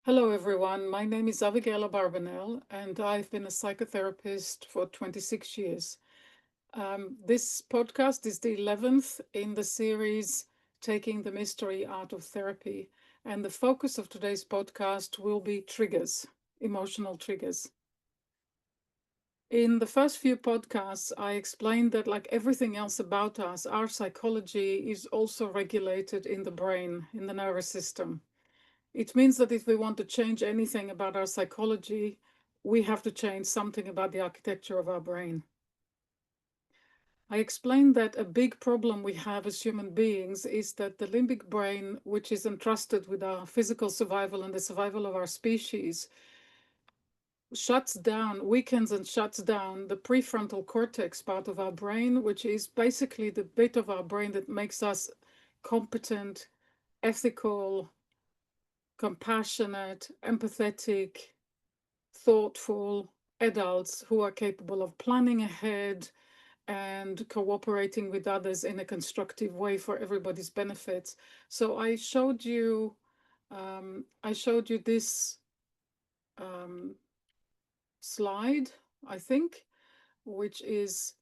Hello, everyone. My name is Abigail Barbanel, and I've been a psychotherapist for 26 years. This podcast is the 11th in the series Taking the Mystery Out of Therapy. And the focus of today's podcast will be triggers, emotional triggers. In the first few podcasts, I explained that, like everything else about us, our psychology is also regulated in the brain, in the nervous system. It means that if we want to change anything about our psychology, we have to change something about the architecture of our brain. I explained that a big problem we have as human beings is that the limbic brain, which is entrusted with our physical survival and the survival of our species, shuts down, weakens and shuts down the prefrontal cortex part of our brain, which is basically the bit of our brain that makes us competent, ethical, compassionate, empathetic, thoughtful adults who are capable of planning ahead and cooperating with others in a constructive way for everybody's benefits. So I showed you this um, slide, I think, which is,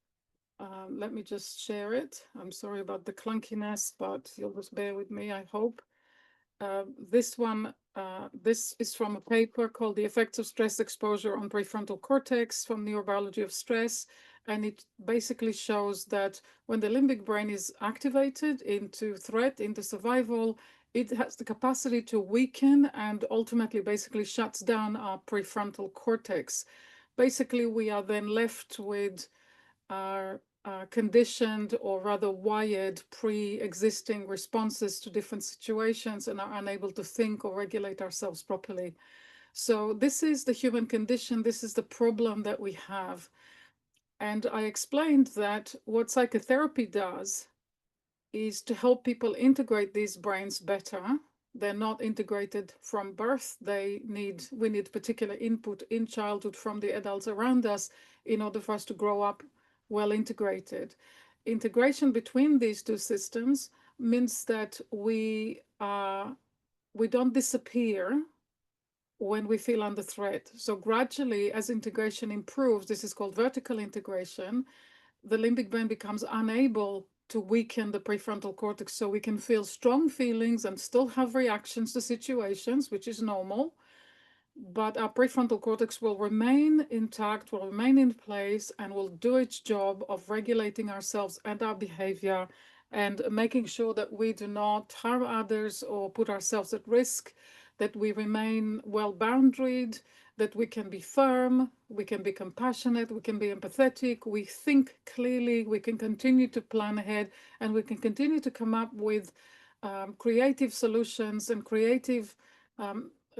let me just share it. I'm sorry about the clunkiness, but you'll just bear with me, I hope. This is from a paper called The Effects of Stress Exposure on Prefrontal Cortex from Neurobiology of Stress. And it basically shows that when the limbic brain is activated into threat, into survival, it has the capacity to weaken and ultimately basically shuts down our prefrontal cortex. Basically, we are then left with our conditioned or rather wired pre-existing responses to different situations and are unable to think or regulate ourselves properly. So this is the human condition. This is the problem that we have. And I explained that what psychotherapy does is to help people integrate these brains better. They're not integrated from birth. We need particular input in childhood from the adults around us in order for us to grow up well integrated. Integration between these two systems means that we don't disappear when we feel under threat. So gradually, as integration improves, this is called vertical integration, the limbic brain becomes unable to weaken the prefrontal cortex, so we can feel strong feelings and still have reactions to situations, which is normal. But our prefrontal cortex will remain intact, will remain in place, and will do its job of regulating ourselves and our behavior and making sure that we do not harm others or put ourselves at risk, that we remain well boundaried, that we can be firm, we can be compassionate, we can be empathetic, we think clearly, we can continue to plan ahead, and we can continue to come up with creative solutions and creative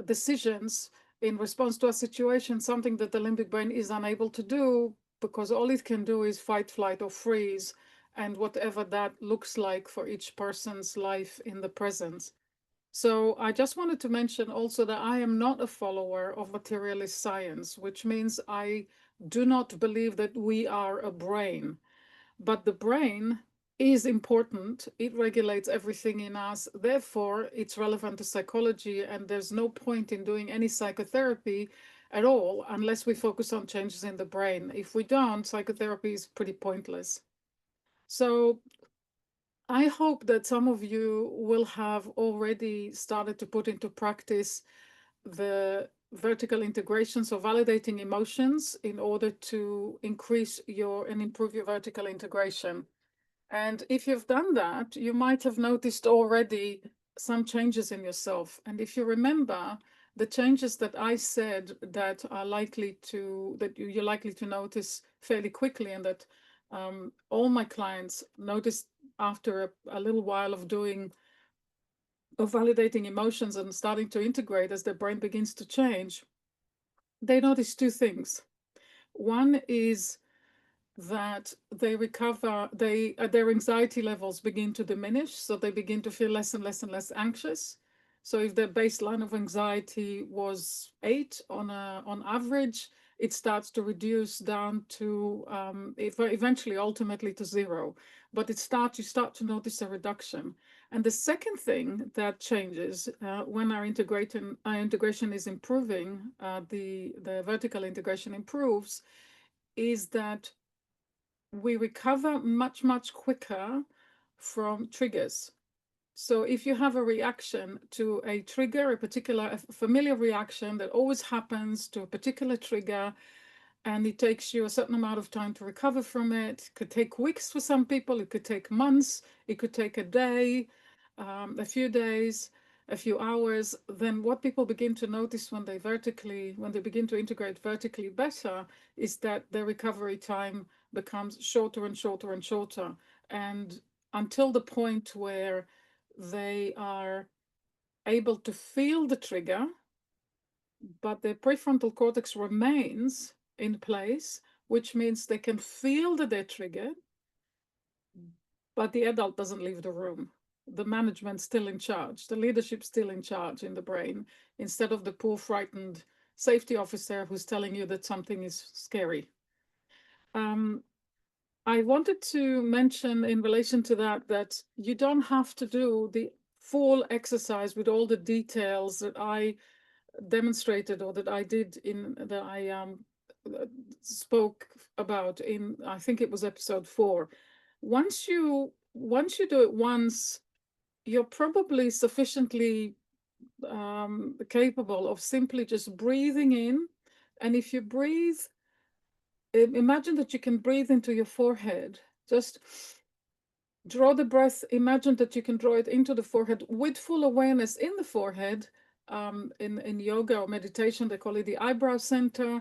decisions in response to a situation, something that the limbic brain is unable to do because all it can do is fight, flight, or freeze, and whatever that looks like for each person's life in the present. So I just wanted to mention also that I am not a follower of materialist science, which means I do not believe that we are a brain. But the brain is important. It regulates everything in us. Therefore, it's relevant to psychology, and there's no point in doing any psychotherapy at all unless we focus on changes in the brain. If we don't, psychotherapy is pretty pointless. So I hope that some of you will have already started to put into practice the vertical integration, so validating emotions in order to increase your and improve your vertical integration. And if you've done that, you might have noticed already some changes in yourself. And if you remember, the changes that I said that you're likely to notice fairly quickly, and that all my clients noticed after a little while of validating emotions and starting to integrate as their brain begins to change, they notice two things. One is that they recover, their anxiety levels begin to diminish, so they begin to feel less and less and less anxious. So if their baseline of anxiety was 8 on average, it starts to reduce down to eventually, ultimately to zero. But you start to notice a reduction. And the second thing that changes when our integration is improving, the vertical integration improves, is that we recover much, much quicker from triggers. So if you have a reaction to a trigger, a familiar reaction that always happens to a particular trigger, and it takes you a certain amount of time to recover from it. It could take weeks for some people, it could take months, it could take a day, a few days, a few hours. Then what people begin to notice when they begin to integrate vertically better, is that their recovery time becomes shorter and shorter and shorter. And until the point where they are able to feel the trigger, but the prefrontal cortex remains in place, which means they can feel that they're triggered, but the adult doesn't leave the room. The management's still in charge, the leadership's still in charge in the brain, instead of the poor, frightened safety officer who's telling you that something is scary. I wanted to mention in relation to that you don't have to do the full exercise with all the details that I demonstrated, or that I did that I spoke about in, I think it was episode 4. Once you do it once, you're probably sufficiently capable of simply just breathing in. And if you breathe, imagine that you can breathe into your forehead. Just draw the breath. Imagine that you can draw it into the forehead with full awareness in the forehead. In yoga or meditation, they call it the eyebrow center.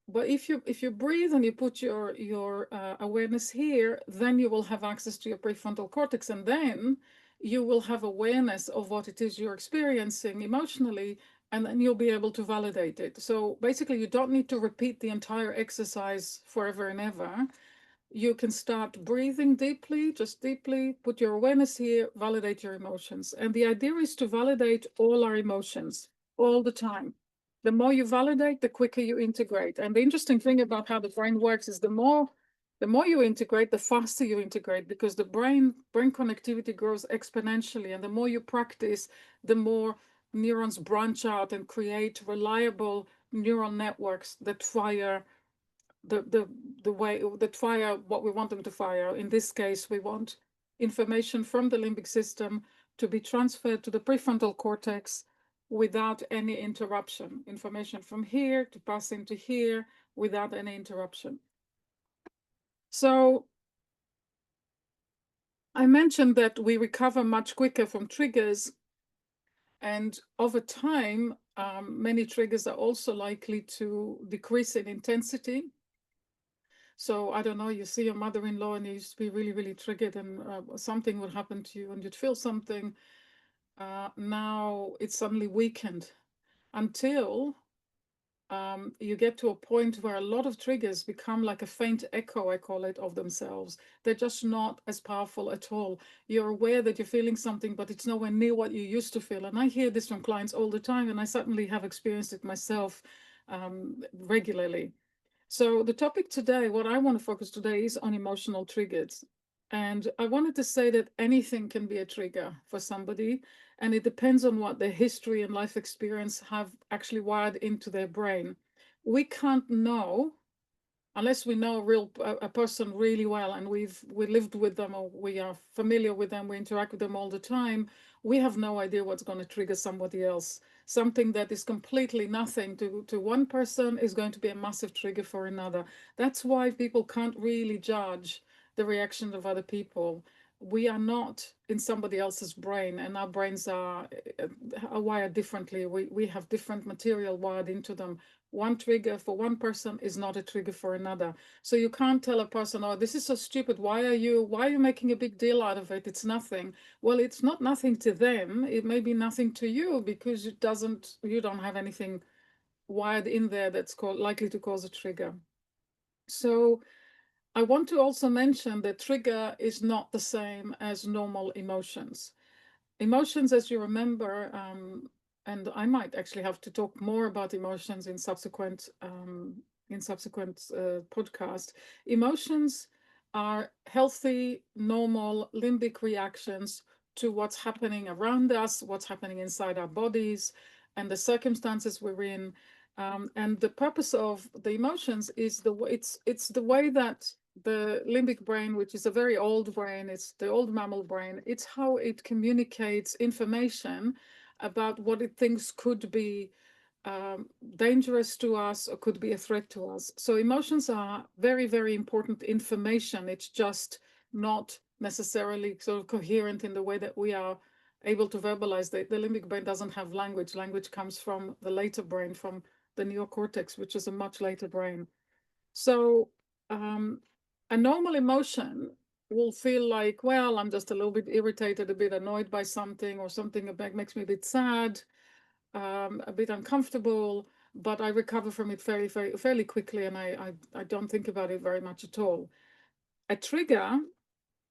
But if you breathe and you put your awareness here, then you will have access to your prefrontal cortex, and then you will have awareness of what it is you're experiencing emotionally, and then you'll be able to validate it. So basically, you don't need to repeat the entire exercise forever and ever. You can start breathing deeply, just deeply, put your awareness here, validate your emotions. And the idea is to validate all our emotions all the time. The more you validate, the quicker you integrate. And the interesting thing about how the brain works is the more you integrate, the faster you integrate, because the brain connectivity grows exponentially. And the more you practice, the more neurons branch out and create reliable neural networks that fire the way that fire what we want them to fire. In this case, we want information from the limbic system to be transferred to the prefrontal cortex without any interruption. Information from here to pass into here without any interruption. So I mentioned that we recover much quicker from triggers, and over time, many triggers are also likely to decrease in intensity. So I don't know, you see your mother-in-law and you used to be really, really triggered, and something would happen to you and you'd feel something. Now it's suddenly weakened until you get to a point where a lot of triggers become like a faint echo, I call it, of themselves. They're just not as powerful at all. You're aware that you're feeling something, but it's nowhere near what you used to feel. And I hear this from clients all the time, and I certainly have experienced it myself regularly. So the topic today, what I want to focus today, is on emotional triggers. And I wanted to say that anything can be a trigger for somebody, and it depends on what their history and life experience have actually wired into their brain. We can't know unless we know a person really well, and we lived with them, or we are familiar with them, we interact with them all the time. We have no idea what's going to trigger somebody else. Something that is completely nothing to one person is going to be a massive trigger for another. That's why people can't really judge the reaction of other people. We are not in somebody else's brain, and our brains are wired differently. We have different material wired into them. One trigger for one person is not a trigger for another. So you can't tell a person, oh, this is so stupid. Why are you making a big deal out of it? It's nothing. Well, it's not nothing to them. It may be nothing to you because you don't have anything wired in there that's likely to cause a trigger. So I want to also mention that trigger is not the same as normal emotions. Emotions, as you remember, and I might actually have to talk more about emotions in subsequent in subsequent podcast, emotions are healthy, normal limbic reactions to what's happening around us, what's happening inside our bodies, and the circumstances we're in. And the purpose of the emotions is it's the way that the limbic brain, which is a very old brain, it's the old mammal brain, it's how it communicates information about what it thinks could be dangerous to us or could be a threat to us. So emotions are very, very important information. It's just not necessarily sort of coherent in the way that we are able to verbalize. The limbic brain doesn't have language. Language comes from the later brain, from the neocortex, which is a much later brain. So a normal emotion will feel like, well, I'm just a little bit irritated, a bit annoyed by something, or something that makes me a bit sad, a bit uncomfortable, but I recover from it fairly quickly, and I don't think about it very much at all. A trigger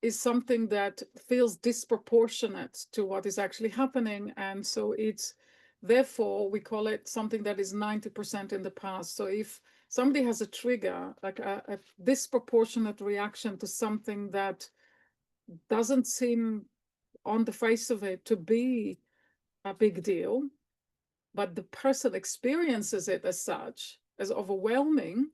is something that feels disproportionate to what is actually happening, and so it's therefore we call it something that is 90% in the past. So if somebody has a trigger, like a disproportionate reaction to something that doesn't seem on the face of it to be a big deal, but the person experiences it as such, as overwhelming,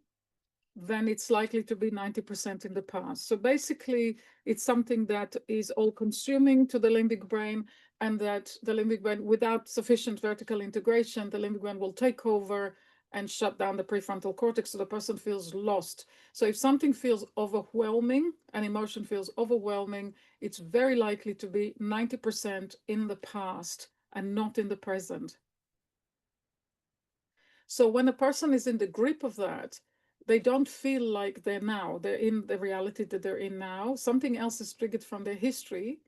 then it's likely to be 90% in the past. So basically, it's something that is all consuming to the limbic brain, and that the limbic brain, without sufficient vertical integration, the limbic brain will take over and shut down the prefrontal cortex, so the person feels lost. So if something feels overwhelming, an emotion feels overwhelming, it's very likely to be 90% in the past and not in the present. So when a person is in the grip of that, they don't feel like they're now. They're in the reality that they're in now. Something else is triggered from their history,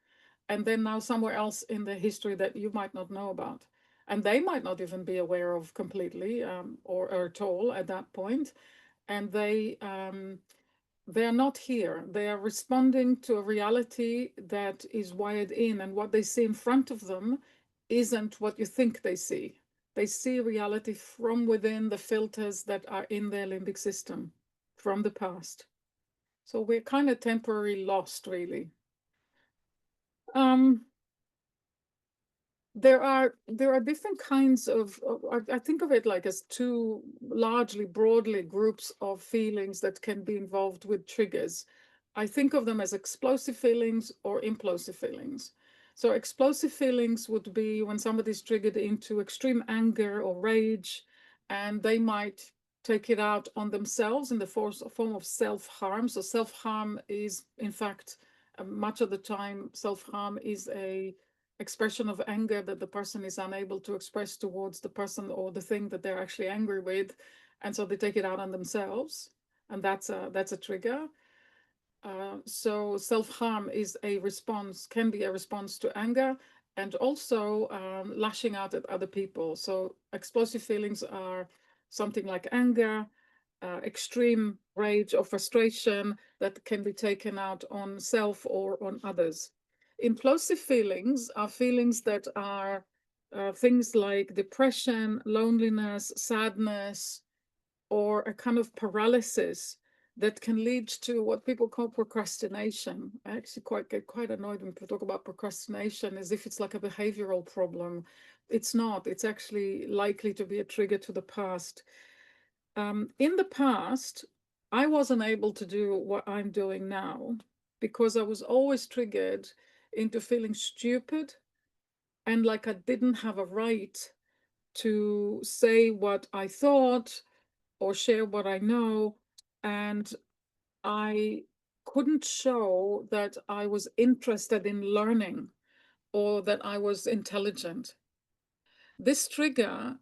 and then now somewhere else in their history that you might not know about. And they might not even be aware of completely, or at all at that point. And they're not here. They are responding to a reality that is wired in, and what they see in front of them isn't what you think they see. They see reality from within the filters that are in their limbic system from the past. So we're kind of temporarily lost, really. Um, there are different kinds of I think of it like as two largely broadly groups of feelings that can be involved with triggers. I think of them as explosive feelings or implosive feelings. So explosive feelings would be when somebody's triggered into extreme anger or rage, and they might take it out on themselves in the form of self-harm. So self-harm is, in fact, much of the time, self-harm is a expression of anger that the person is unable to express towards the person or the thing that they're actually angry with, and so they take it out on themselves, and that's a trigger. So self-harm is a response, can be a response to anger, and also lashing out at other people. So explosive feelings are something like anger, extreme rage or frustration that can be taken out on self or on others. Implosive feelings are feelings that are things like depression, loneliness, sadness, or a kind of paralysis that can lead to what people call procrastination. I actually get quite annoyed when people talk about procrastination as if it's like a behavioral problem. It's not. It's actually likely to be a trigger to the past. In the past, I wasn't able to do what I'm doing now because I was always triggered into feeling stupid and like I didn't have a right to say what I thought or share what I know. And I couldn't show that I was interested in learning or that I was intelligent. This trigger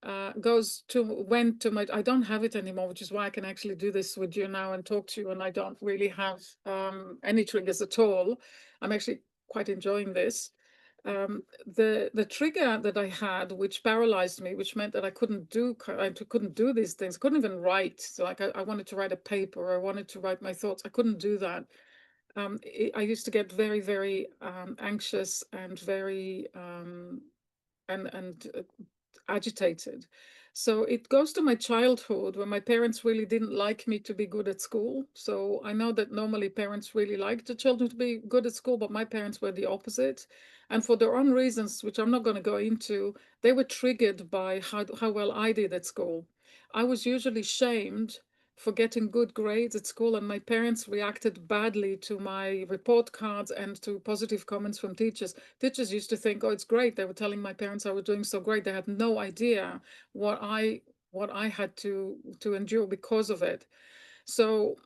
went to my, I don't have it anymore, which is why I can actually do this with you now and talk to you, and I don't really have any triggers at all. I'm actually quite enjoying this. The trigger that I had, which paralyzed me, which meant that I couldn't do these things, couldn't even write. So like I wanted to write a paper, or I wanted to write my thoughts, I couldn't do that. I used to get very, very anxious and very and agitated. So it goes to my childhood when my parents really didn't like me to be good at school. So I know that normally parents really like the children to be good at school, but my parents were the opposite. And for their own reasons, which I'm not going to go into, they were triggered by how well I did at school. I was usually shamed for getting good grades at school, and my parents reacted badly to my report cards and to positive comments from teachers. Teachers used to think, oh, it's great. They were telling my parents I was doing so great. They had no idea what I had to endure because of it. So,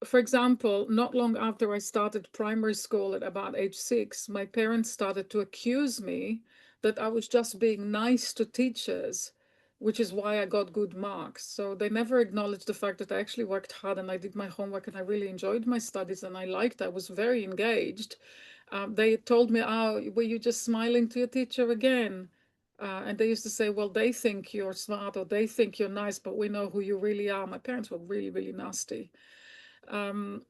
for example, not long after I started primary school at about age 6, my parents started to accuse me that I was just being nice to teachers, which is why I got good marks. So they never acknowledged the fact that I actually worked hard and I did my homework and I really enjoyed my studies and I was very engaged. They told me, oh, were you just smiling to your teacher again? And they used to say, well, they think you're smart or they think you're nice, but we know who you really are. My parents were really, really nasty. Um,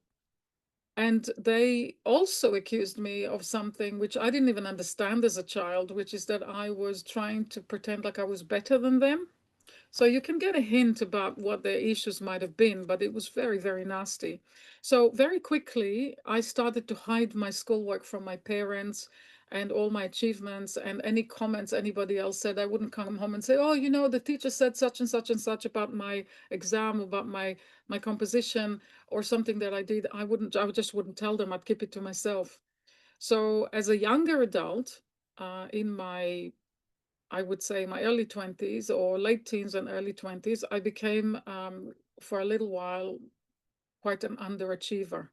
and they also accused me of something which I didn't even understand as a child, which is that I was trying to pretend like I was better than them. So you can get a hint about what their issues might have been, but it was very, very nasty. So very quickly, I started to hide my schoolwork from my parents and all my achievements and any comments anybody else said. I wouldn't come home and say, oh, you know, the teacher said such and such about my exam, about my composition or something that I did. I just wouldn't tell them. I'd keep it to myself. So as a younger adult, in my I would say my early 20s or late teens and early 20s, I became, for a little while, quite an underachiever.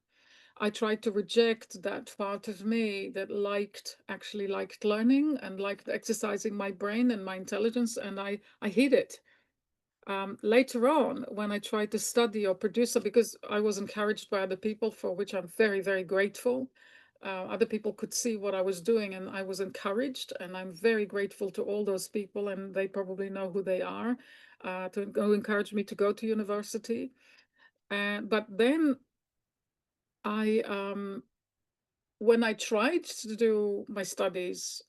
I tried to reject that part of me that actually liked learning and liked exercising my brain and my intelligence, and I hid it. Later on, when I tried to study or produce, because I was encouraged by other people, for which I'm very, very grateful. Other people could see what I was doing, and I was encouraged, and I'm very grateful to all those people, and they probably know who they are, to go encourage me to go to university. But then I when I tried to do my studies,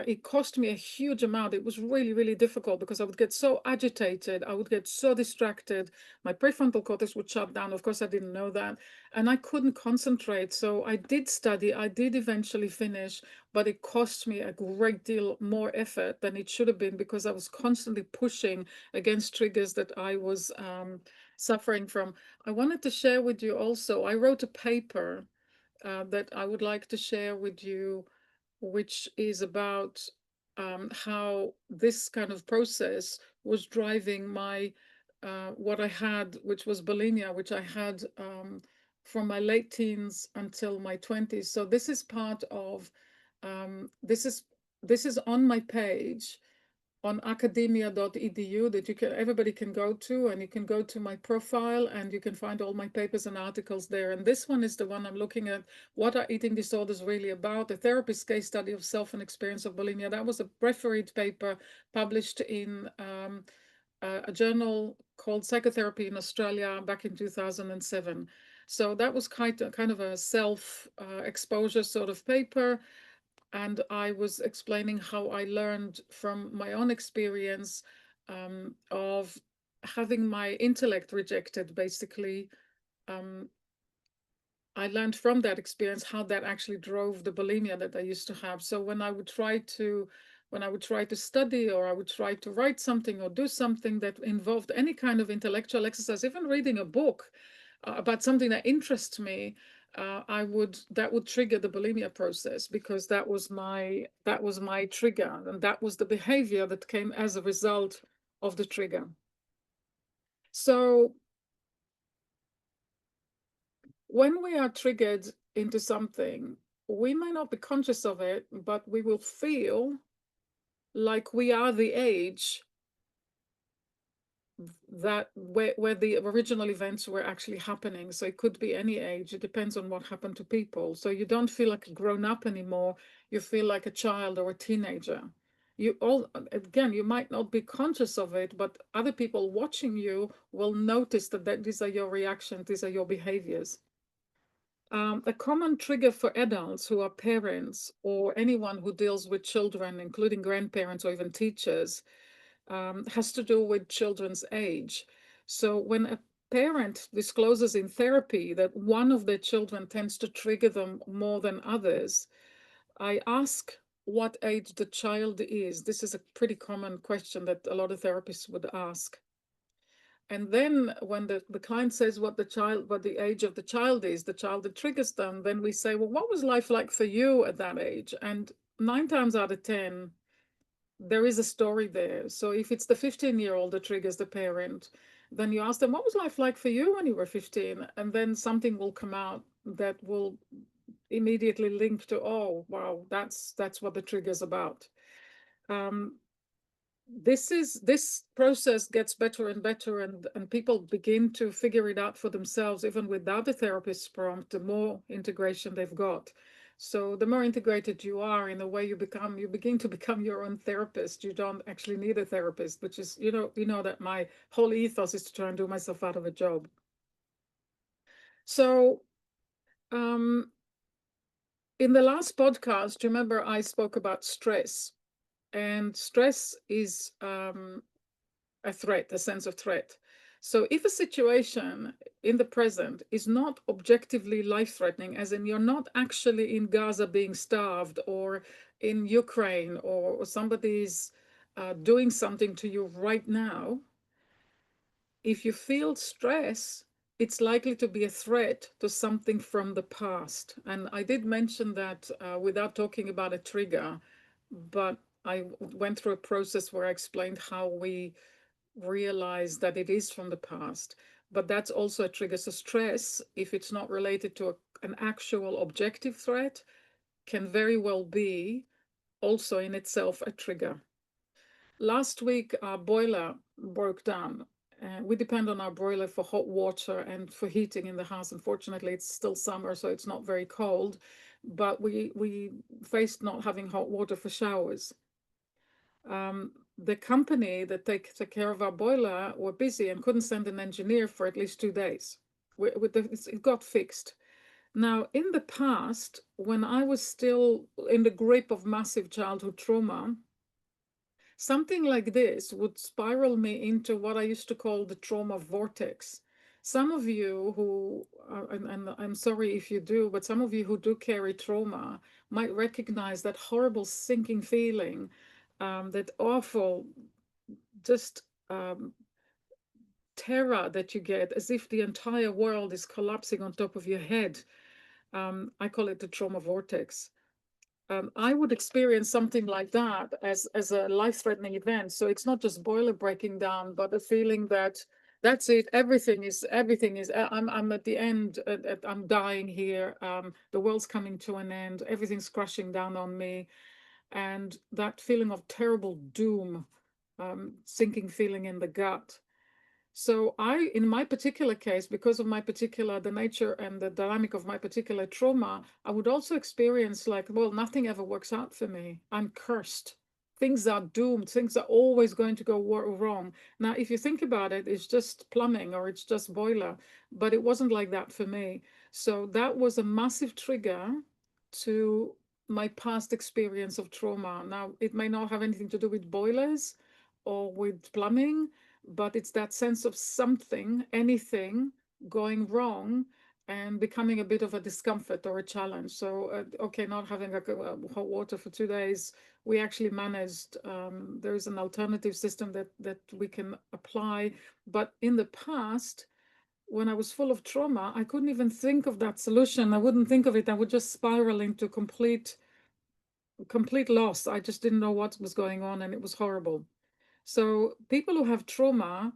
it cost me a huge amount. It was really, really difficult because I would get so agitated. I would get so distracted. My prefrontal cortex would shut down. Of course, I didn't know that. And I couldn't concentrate. So I did study. I did eventually finish, but it cost me a great deal more effort than it should have been because I was constantly pushing against triggers that I was suffering from. I wanted to share with you also, I wrote a paper that I would like to share with you, which is about how this kind of process was driving my what I had, which was bulimia, which I had from my late teens until my 20s. So this is part of this is on my page on academia.edu that everybody can go to, and you can go to my profile and you can find all my papers and articles there. And this one is the one I'm looking at. What are eating disorders really about? A therapist case study of self and experience of bulimia. That was a refereed paper published in a journal called Psychotherapy in Australia back in 2007. So that was kind of a self exposure sort of paper, and I was explaining how I learned from my own experience of having my intellect rejected, basically. Um, I learned from that experience how that actually drove the bulimia that I used to have. So when I would try to study or I would try to write something or do something that involved any kind of intellectual exercise, even reading a book about something that interests me, that would trigger the bulimia process because that was my trigger, and that was the behavior that came as a result of the trigger. So when we are triggered into something, we may not be conscious of it, but we will feel like we are the age that where the original events were actually happening. So it could be any age. It depends on what happened to people. So you don't feel like a grown up anymore. You feel like a child or a teenager. You all again, you might not be conscious of it, but other people watching you will notice that these are your reactions, these are your behaviors. A common trigger for adults who are parents or anyone who deals with children, including grandparents or even teachers, has to do with children's age. So when a parent discloses in therapy that one of their children tends to trigger them more than others, I ask what age the child is. This is a pretty common question that a lot of therapists would ask. And then when the client says what the age of the child is, the child that triggers them, then we say, well, what was life like for you at that age? And 9 times out of 10, there is a story there. So if it's the 15-year-old that triggers the parent, then you ask them, what was life like for you when you were 15? And then something will come out that will immediately link to, oh, wow, that's what the trigger's about. This process gets better and better, and people begin to figure it out for themselves, even without the therapist's prompt, the more integration they've got. So the more integrated you are in the way you begin to become your own therapist. You don't actually need a therapist, which is, you know that my whole ethos is to try and do myself out of a job. So in the last podcast, remember I spoke about stress, and stress is a threat, a sense of threat. So if a situation in the present is not objectively life-threatening, as in you're not actually in Gaza being starved, or in Ukraine, or somebody's doing something to you right now, if you feel stress, it's likely to be a threat to something from the past. And I did mention that without talking about a trigger, but I went through a process where I explained how we realize that it is from the past. But that's also a trigger. So stress, if it's not related to an actual objective threat, can very well be also in itself a trigger. Last week, our boiler broke down. We depend on our boiler for hot water and for heating in the house. Unfortunately, it's still summer, so it's not very cold. But we faced not having hot water for showers. The company that took care of our boiler were busy and couldn't send an engineer for at least 2 days. It got fixed. Now, in the past, when I was still in the grip of massive childhood trauma, something like this would spiral me into what I used to call the trauma vortex. Some of you who, and I'm sorry if you do, but some of you who do carry trauma might recognize that horrible sinking feeling, that awful, just terror that you get, as if the entire world is collapsing on top of your head. I call it the trauma vortex. I would experience something like that as a life-threatening event. So it's not just boiler breaking down, but a feeling that that's it. Everything is. I'm at the end. I'm dying here. The world's coming to an end. Everything's crashing down on me, and that feeling of terrible doom, sinking feeling in the gut. So in my particular case, because of the nature and the dynamic of my particular trauma, I would also experience like, well, nothing ever works out for me. I'm cursed. Things are doomed. Things are always going to go wrong. Now, if you think about it, it's just plumbing or it's just boiler, but it wasn't like that for me. So that was a massive trigger to my past experience of trauma. Now, it may not have anything to do with boilers or with plumbing, but it's that sense of something, anything going wrong and becoming a bit of a discomfort or a challenge. So, okay, not having hot water for 2 days, we actually managed. There is an alternative system that we can apply. But in the past, when I was full of trauma, I couldn't even think of that solution. I wouldn't think of it. I would just spiral into complete loss. I just didn't know what was going on, and it was horrible. So people who have trauma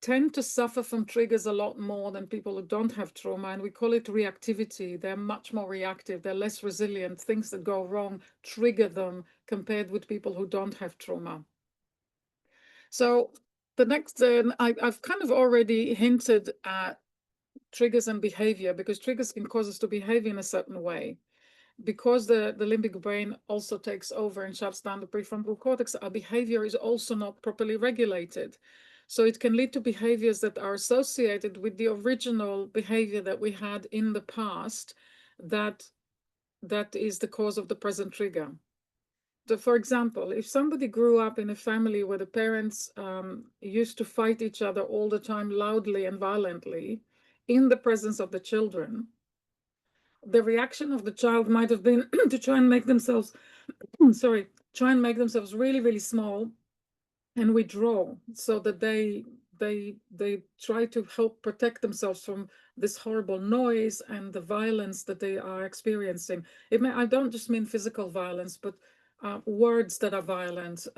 tend to suffer from triggers a lot more than people who don't have trauma, and we call it reactivity. They're much more reactive. They're less resilient. Things that go wrong trigger them compared with people who don't have trauma. So the next, I've kind of already hinted at triggers and behavior, because triggers can cause us to behave in a certain way. Because the limbic brain also takes over and shuts down the prefrontal cortex, our behavior is also not properly regulated. So it can lead to behaviors that are associated with the original behavior that we had in the past that that is the cause of the present trigger. So for example, if somebody grew up in a family where the parents used to fight each other all the time, loudly and violently, in the presence of the children, the reaction of the child might have been to try and make themselves, sorry, try and make themselves really, really small and withdraw, so that they try to help protect themselves from this horrible noise and the violence that they are experiencing. I don't just mean physical violence, but words that are violent,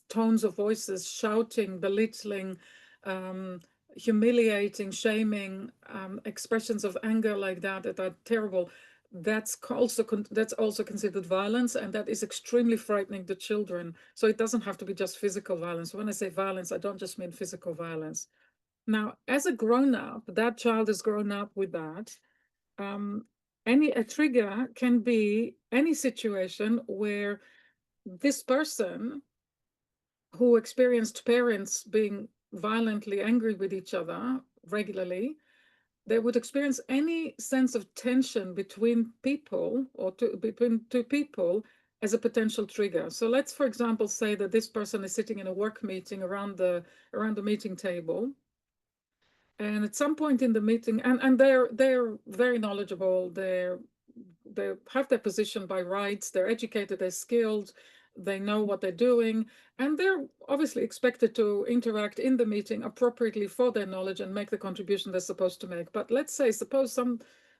tones of voices, shouting, belittling, um, humiliating, shaming, expressions of anger like that that are terrible. That's also considered violence, and that is extremely frightening to children. So it doesn't have to be just physical violence. When I say violence, I don't just mean physical violence. Now, as a grown-up, that child has grown up with that. Um, a trigger can be any situation where this person who experienced parents being violently angry with each other regularly, they would experience any sense of tension between people or between two people as a potential trigger. So let's, for example, say that this person is sitting in a work meeting around the meeting table, and at some point in the meeting, and they're very knowledgeable, they have their position by rights, they're educated, they're skilled, they know what they're doing, and they're obviously expected to interact in the meeting appropriately for their knowledge and make the contribution they're supposed to make. But let's say, suppose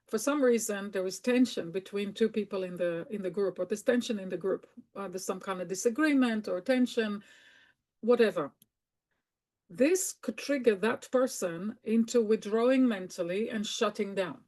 for some reason there is tension between two people in the group, or there's tension in the group, there's some kind of disagreement or tension, whatever. This could trigger that person into withdrawing mentally and shutting down.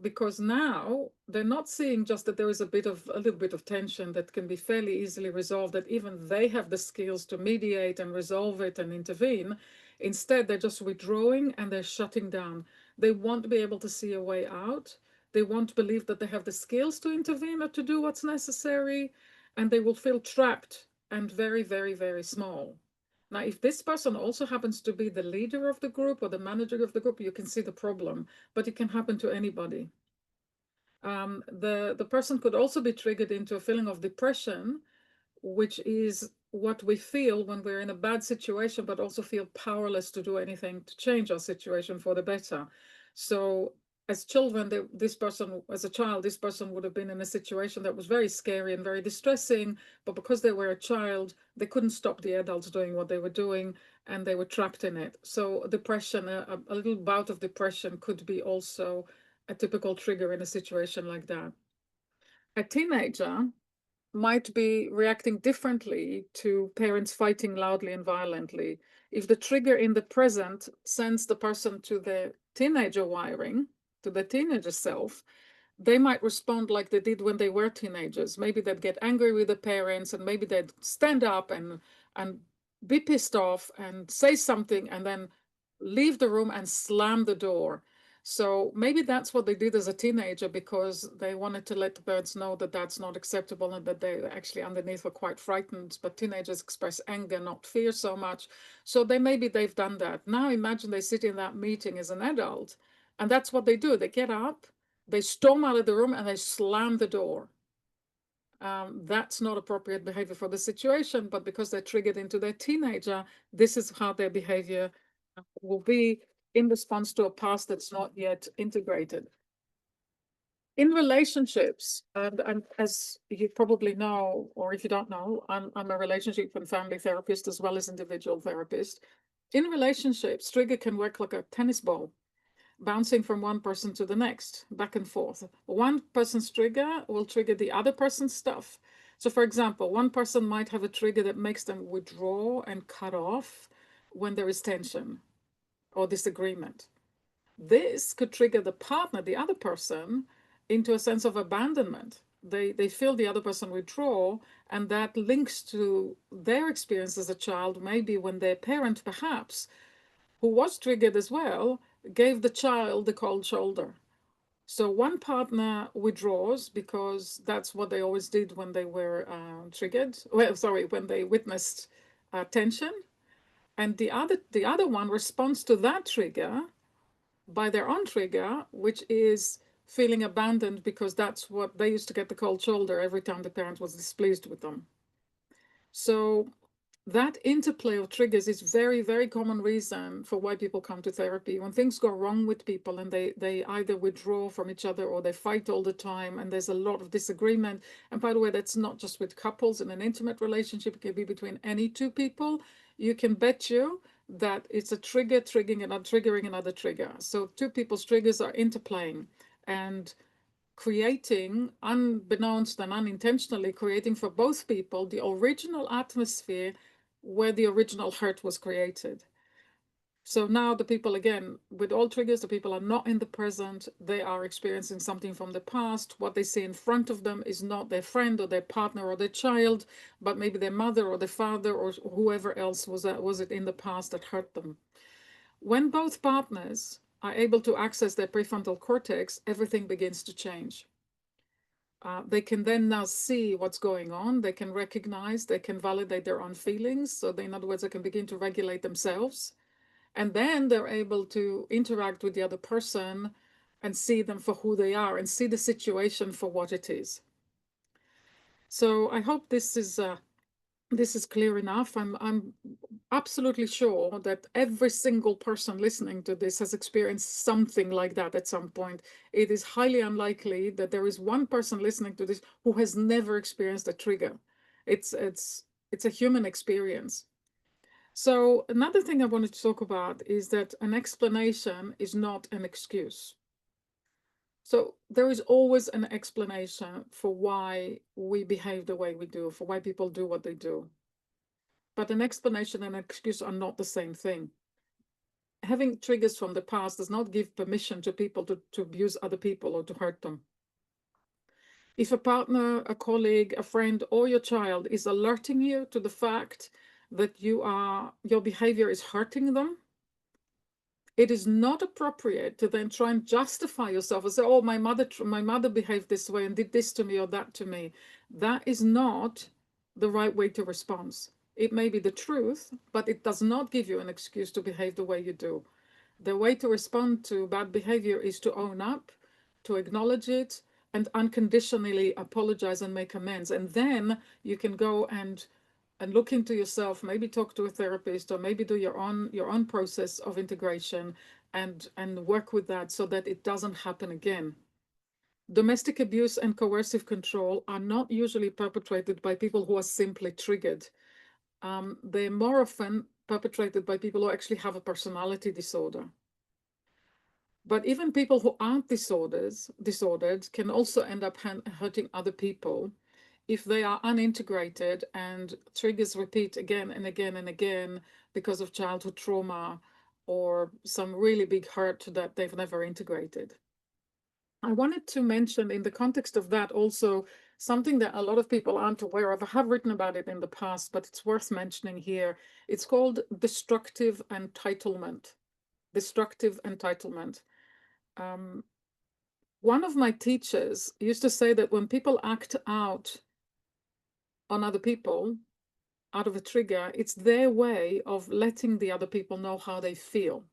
Because now they're not seeing just that there is a little bit of tension that can be fairly easily resolved, that even they have the skills to mediate and resolve it and intervene. Instead, they're just withdrawing and they're shutting down. They won't be able to see a way out. They won't believe that they have the skills to intervene or to do what's necessary, and they will feel trapped and very, very, very small. Now, if this person also happens to be the leader of the group or the manager of the group, you can see the problem, but it can happen to anybody. The person could also be triggered into a feeling of depression, which is what we feel when we're in a bad situation, but also feel powerless to do anything to change our situation for the better. So as children, as a child, this person would have been in a situation that was very scary and very distressing, but because they were a child, they couldn't stop the adults doing what they were doing, and they were trapped in it. So depression, a little bout of depression could be also a typical trigger in a situation like that. A teenager might be reacting differently to parents fighting loudly and violently. If the trigger in the present sends the person to the teenager wiring, to the teenager self, they might respond like they did when they were teenagers. Maybe they'd get angry with the parents, and maybe they'd stand up and be pissed off and say something and then leave the room and slam the door. So maybe that's what they did as a teenager, because they wanted to let the parents know that that's not acceptable and that they actually underneath were quite frightened. But teenagers express anger, not fear so much. So maybe they've done that. Now imagine they sit in that meeting as an adult, and that's what they do. They get up, they storm out of the room, and they slam the door. That's not appropriate behavior for the situation, but because they're triggered into their teenager, this is how their behavior will be in response to a past that's not yet integrated. In relationships, and as you probably know, or if you don't know, I'm a relationship and family therapist as well as individual therapist. In relationships, trigger can work like a tennis ball, bouncing from one person to the next, back and forth. One person's trigger will trigger the other person's stuff. So, for example, one person might have a trigger that makes them withdraw and cut off when there is tension or disagreement. This could trigger the partner, the other person, into a sense of abandonment. They feel the other person withdraw, and that links to their experience as a child, maybe when their parent, perhaps, who was triggered as well, gave the child the cold shoulder. So one partner withdraws because that's what they always did when they were triggered. Well, sorry, when they witnessed tension. And the other one responds to that trigger by their own trigger, which is feeling abandoned because that's what they used to get the cold shoulder every time the parent was displeased with them. So that interplay of triggers is very, very common reason for why people come to therapy. When things go wrong with people and they either withdraw from each other or they fight all the time and there's a lot of disagreement. And by the way, that's not just with couples in an intimate relationship, it can be between any two people. You can bet you that it's a trigger triggering another trigger. So two people's triggers are interplaying and creating, unbeknownst and unintentionally creating for both people the original atmosphere where the original hurt was created. So now the people, again, with all triggers, the people are not in the present. They are experiencing something from the past. What they see in front of them is not their friend or their partner or their child, but maybe their mother or their father or whoever else was it in the past that hurt them. When both partners are able to access their prefrontal cortex, everything begins to change. They can then now see what's going on. They can recognize, they can validate their own feelings. So they, in other words, they can begin to regulate themselves. And then they're able to interact with the other person and see them for who they are and see the situation for what it is. So I hope this is clear enough. I'm absolutely sure that every single person listening to this has experienced something like that at some point. It is highly unlikely that there is one person listening to this who has never experienced a trigger. It's a human experience. So another thing I wanted to talk about is that an explanation is not an excuse. So there is always an explanation for why we behave the way we do, for why people do what they do. But an explanation and an excuse are not the same thing. Having triggers from the past does not give permission to people to abuse other people or to hurt them. If a partner, a colleague, a friend, or your child is alerting you to the fact that your behavior is hurting them, it is not appropriate to then try and justify yourself and say, oh, my mother behaved this way and did this to me or that to me. That is not the right way to respond. It may be the truth, but it does not give you an excuse to behave the way you do. The way to respond to bad behavior is to own up, to acknowledge it, and unconditionally apologize and make amends. And then you can go and look into yourself, maybe talk to a therapist, or maybe do your own process of integration and work with that so that it doesn't happen again. Domestic abuse and coercive control are not usually perpetrated by people who are simply triggered. They're more often perpetrated by people who actually have a personality disorder. But even people who aren't disordered can also end up hurting other people if they are unintegrated and triggers repeat again and again and again because of childhood trauma or some really big hurt that they've never integrated. I wanted to mention in the context of that also something that a lot of people aren't aware of. I have written about it in the past, but it's worth mentioning here. It's called destructive entitlement. Destructive entitlement. One of my teachers used to say that when people act out on other people out of a trigger, it's their way of letting the other people know how they feel.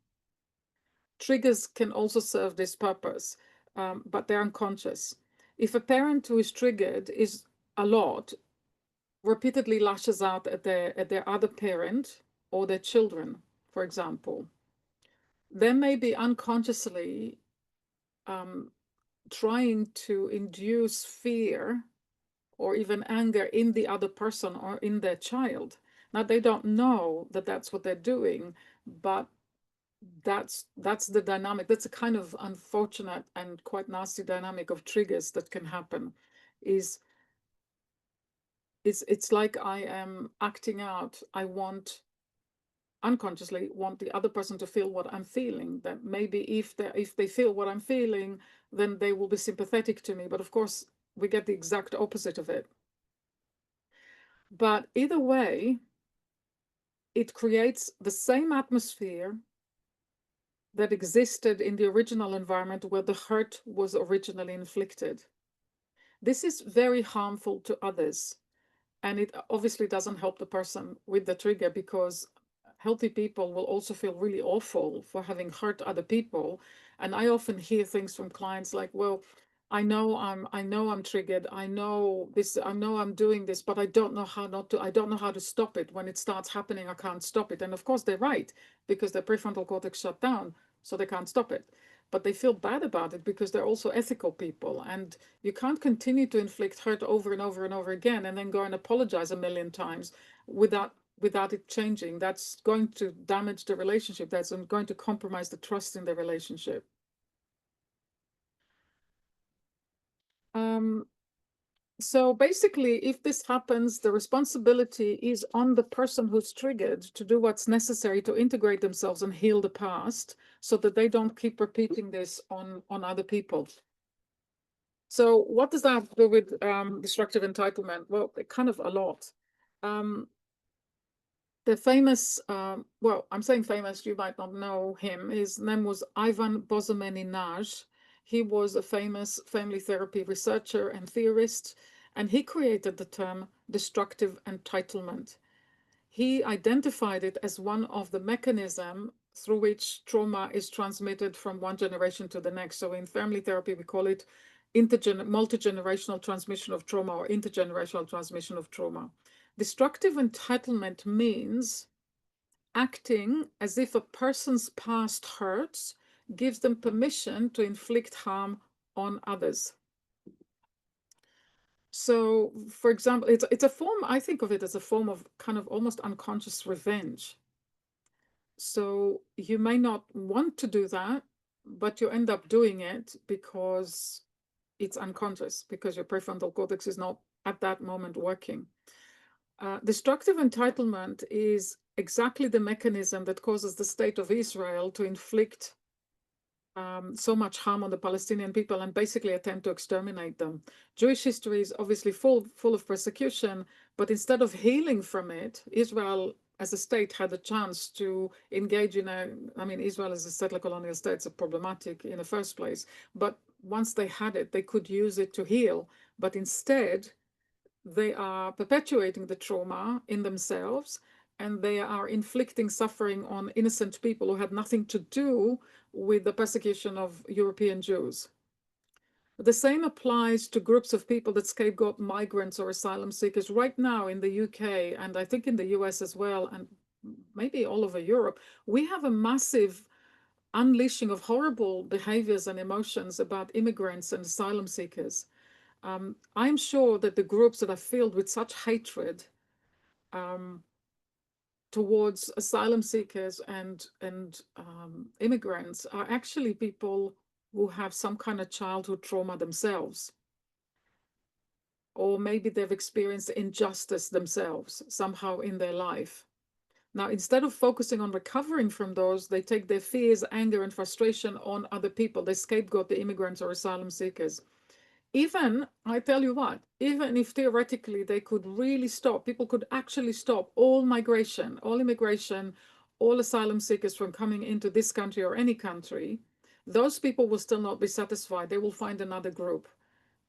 Triggers can also serve this purpose, but they're unconscious. If a parent who is triggered is a lot, repeatedly lashes out at their other parent or their children, for example, they may be unconsciously trying to induce fear or even anger in the other person or in their child. Now they don't know that that's what they're doing, but that's the dynamic. That's a kind of unfortunate and quite nasty dynamic of triggers that can happen. Is it's like I am acting out. I want unconsciously want the other person to feel what I'm feeling. That maybe if they feel what I'm feeling, then they will be sympathetic to me. But of course, we get the exact opposite of it. But either way, it creates the same atmosphere that existed in the original environment where the hurt was originally inflicted. This is very harmful to others. And it obviously doesn't help the person with the trigger because healthy people will also feel really awful for having hurt other people. And I often hear things from clients like, well, I know I'm triggered. I know this, I know I'm doing this, but I don't know how not to, I don't know how to stop it. When it starts happening, I can't stop it. And of course they're right, because their prefrontal cortex shut down, so they can't stop it. But they feel bad about it because they're also ethical people. And you can't continue to inflict hurt over and over and over again and then go and apologize a million times without it changing. That's going to damage the relationship. That's going to compromise the trust in the relationship. Um, so basically, if this happens, the responsibility is on the person who's triggered to do what's necessary to integrate themselves and heal the past so that they don't keep repeating this on other people. So what does that have to do with destructive entitlement? Well, kind of a lot. The famous, well, I'm saying famous, you might not know him. His name was Ivan Bozomeninaj. He was a famous family therapy researcher and theorist, and he created the term destructive entitlement. He identified it as one of the mechanisms through which trauma is transmitted from one generation to the next. So in family therapy, we call it multi-generational transmission of trauma or intergenerational transmission of trauma. Destructive entitlement means acting as if a person's past hurts gives them permission to inflict harm on others. So, for example, it's a form, I think of it as a form of kind of almost unconscious revenge. So you may not want to do that, but you end up doing it because it's unconscious, because your prefrontal cortex is not at that moment working. Destructive entitlement is exactly the mechanism that causes the state of Israel to inflict so much harm on the Palestinian people and basically attempt to exterminate them. Jewish history is obviously full of persecution, but instead of healing from it, Israel as a state had a chance to engage in I mean, Israel as a settler colonial state is problematic in the first place, but once they had it, they could use it to heal. But instead, they are perpetuating the trauma in themselves, and they are inflicting suffering on innocent people who had nothing to do with the persecution of European Jews. The same applies to groups of people that scapegoat migrants or asylum seekers. Right now in the UK, and I think in the US as well, and maybe all over Europe, we have a massive unleashing of horrible behaviors and emotions about immigrants and asylum seekers. I'm sure that the groups that are filled with such hatred towards asylum seekers and immigrants are actually people who have some kind of childhood trauma themselves, or maybe they've experienced injustice themselves somehow in their life. Now, instead of focusing on recovering from those, they take their fears, anger, and frustration on other people. They scapegoat the immigrants or asylum seekers. Even, I tell you what, even if theoretically they could really stop, people could actually stop all migration, all immigration, all asylum seekers from coming into this country or any country, those people will still not be satisfied. They will find another group.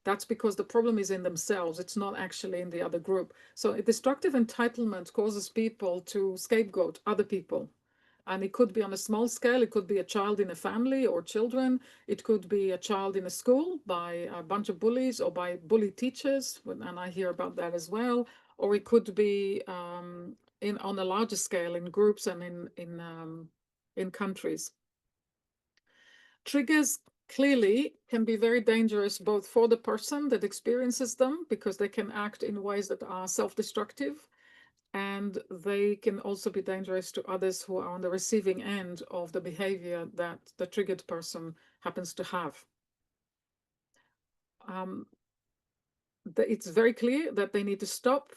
That's because the problem is in themselves. It's not actually in the other group. So destructive entitlement causes people to scapegoat other people. And it could be on a small scale. It could be a child in a family or children. It could be a child in a school by a bunch of bullies or by bully teachers. And I hear about that as well. Or it could be on a larger scale in groups and in countries. Triggers clearly can be very dangerous both for the person that experiences them, because they can act in ways that are self-destructive, and they can also be dangerous to others who are on the receiving end of the behavior that the triggered person happens to have. It's very clear that they need to stop,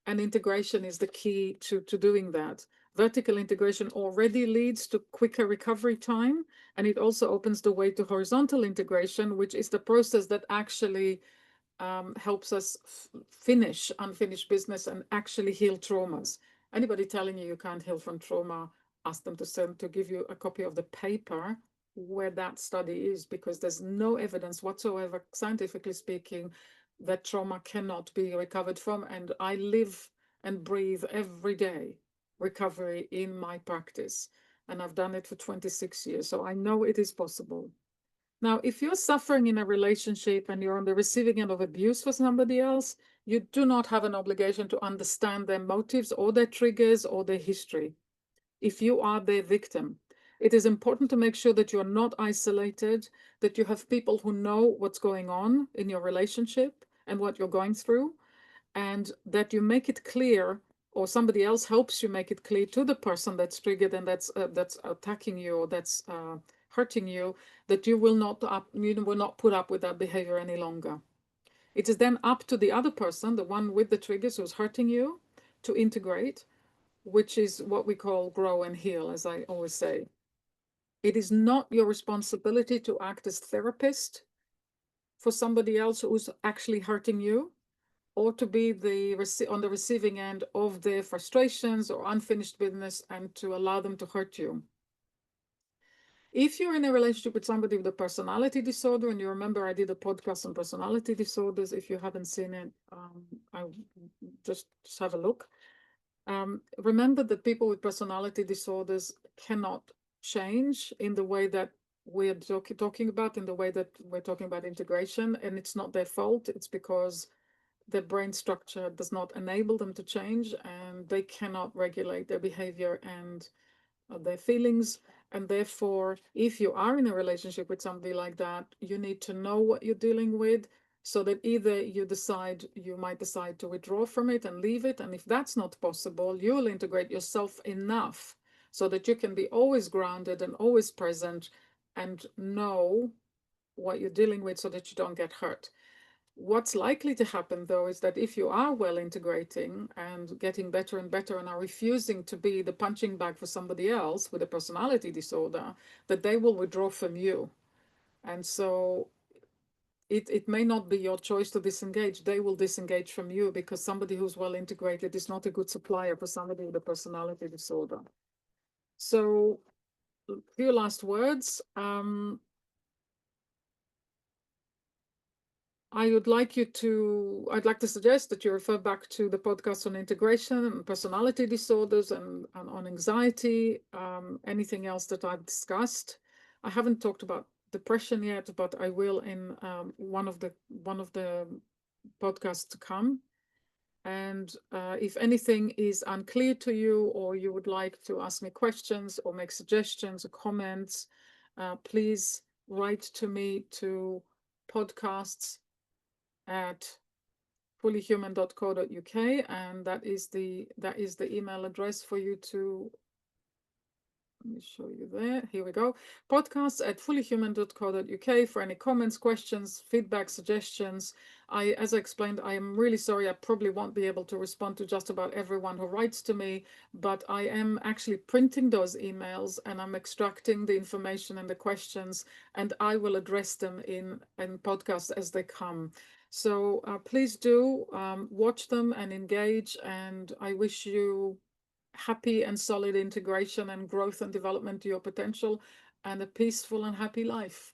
and integration is the key to doing that. Vertical integration already leads to quicker recovery time, and it also opens the way to horizontal integration, which is the process that actually helps us finish unfinished business and actually heal traumas. Anybody telling you can't heal from trauma, ask them to give you a copy of the paper where that study is, because there's no evidence whatsoever, scientifically speaking, that trauma cannot be recovered from. And I live and breathe every day recovery in my practice. And I've done it for 26 years. So I know it is possible. Now, if you're suffering in a relationship and you're on the receiving end of abuse for somebody else, you do not have an obligation to understand their motives or their triggers or their history. If you are their victim, it is important to make sure that you're not isolated, that you have people who know what's going on in your relationship and what you're going through, and that you make it clear, or somebody else helps you make it clear to the person that's triggered and that's attacking you or that's hurting you, that you will not put up with that behavior any longer. It is then up to the other person, the one with the triggers who's hurting you, to integrate, which is what we call grow and heal, as I always say. It is not your responsibility to act as therapist for somebody else who's actually hurting you, or to be on the receiving end of their frustrations or unfinished business and to allow them to hurt you. If you're in a relationship with somebody with a personality disorder, and you remember I did a podcast on personality disorders, if you haven't seen it, I just have a look. Remember that people with personality disorders cannot change in the way that we're talking about, in the way that we're talking about integration, and it's not their fault. It's because their brain structure does not enable them to change, and they cannot regulate their behavior and their feelings. And therefore, if you are in a relationship with somebody like that, you need to know what you're dealing with, so that either you might decide to withdraw from it and leave it. And if that's not possible, you'll integrate yourself enough so that you can be always grounded and always present and know what you're dealing with so that you don't get hurt. What's likely to happen, though, is that if you are well integrating and getting better and better and are refusing to be the punching bag for somebody else with a personality disorder, that they will withdraw from you. And so it may not be your choice to disengage. They will disengage from you because somebody who's well integrated is not a good supplier for somebody with a personality disorder. So, a few last words. I'd like to suggest that you refer back to the podcast on integration and personality disorders and on anxiety, anything else that I've discussed. I haven't talked about depression yet, but I will in one of the podcasts to come. And if anything is unclear to you, or you would like to ask me questions or make suggestions or comments, please write to me to podcasts@fullyhuman.co.uk, and that is the email address for you to, let me show you there. Here we go. Podcasts@fullyhuman.co.uk for any comments, questions, feedback, suggestions. As I explained, I am really sorry. I probably won't be able to respond to just about everyone who writes to me, but I am actually printing those emails and I'm extracting the information and the questions, and I will address them in podcasts as they come. So please do watch them and engage, and I wish you happy and solid integration and growth and development to your potential and a peaceful and happy life.